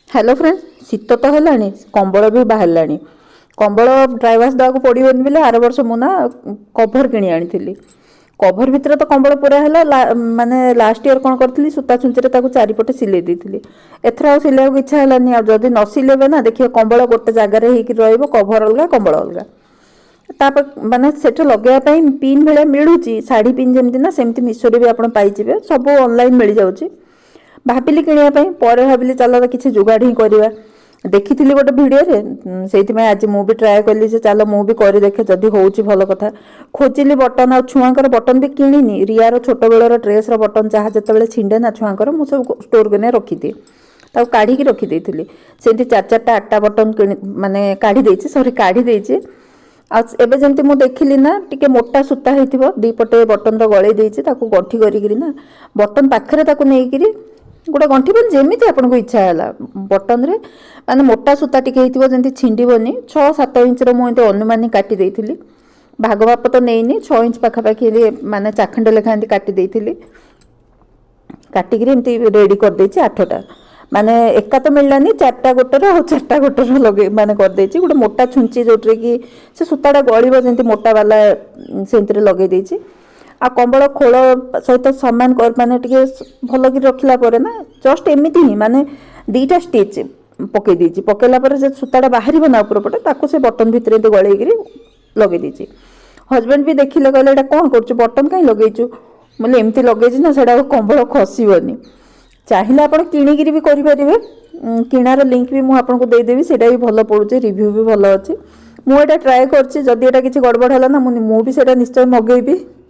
Hello friend, शीत तो है कंबल भी बाहर कंबल ड्राई वाश देवाक पड़ोनी बोले आर वर्ष मुना कभर कि आनी कभर भितर तो कंबल पूरा है माने लास्ट ईयर कौन करी सूता छुंचरे चारिपटे सिले दी एथर आ सिले इच्छा है जदि न सिलेबे ना देखिए कंबल गोटे जगार कभर अलग कंबल अलग तापर माने सेट लगे पिन भाया मिलूँ शाढ़ी पिन जमी ना सेमती मिशोरे भी आप पाइबे सब ऑनलाइन मिल जाऊँगी भाविली किणापी पर भाविली चल कि जुगाड़ ही करवा देखी गोटे भिडियो से आज मुझे ट्राए कली चल मुझे कर देखे जदि हूँ भल कथा खोजिली बटन आ छुआर बटन भी किणी रियार छोट बेलर ड्रेस बटन जहाँ जो छिंडे ना छुआर मुझे सब स्टोर कर रखिदिए काढ़ी रखिदी से चार चार्टा 8टा बटन माने काढ़ी सरी काढ़ी एबे जमती मु देखिली ना टिके मोटा सूता होइथिबो दी पटे बटन रो गळे देइछि ताकू गंठी करिगिरी ना बटन पाखरे ताकू नेइगिरी गोटे गंठी बन जेमिति आपनको इच्छा हैला बटन रे माने मोटा सूता टिके होइथिबो जेंति छिंडीबोनी 6-7 इंच रो मु एते अनुमानी काटी देइथिली भाग माप तो नेइनी 6 इंच पाखा पाखी माने चाखंड लेखा एंती काटी देइथिली काटिगिरी एंती रेडी कर देइछि 8टा माने एका तो मिललानी 4टा गोटर और 4टा गोटर लगे माने कर देइछि गोटे मोटा छुंची जोट्रे कि से सूताटा गळिबो जेंति मोटा वाला सेंतरे लगे देइछि आ कंबल खोल सहित सामान कर माने टिके भल कि रखिला परे ना जस्ट एमिति ही माने 2टा स्टिच पके देइछि पकेला परे जे सूताटा बाहरिबो ना ऊपर पटे ताको से बटन भितरे तो गळेगिरी लगे देइछि हस्बैंड भी देखिले कहले एटा कोन करछु बटन काई लगेइछु मतलब एमती लगेइछि ना सेडा कंबल खसिबोनी चाहिए आप किणिकी भी करेंगे किणार लिंक भी मुझे आपको देदेवी से भी भल पड़े रिव्यू भी भल अच्छे मुझे ट्राए कर जदि एटा किसी गड़बड़ है ना मुझे निश्चय मगेबी।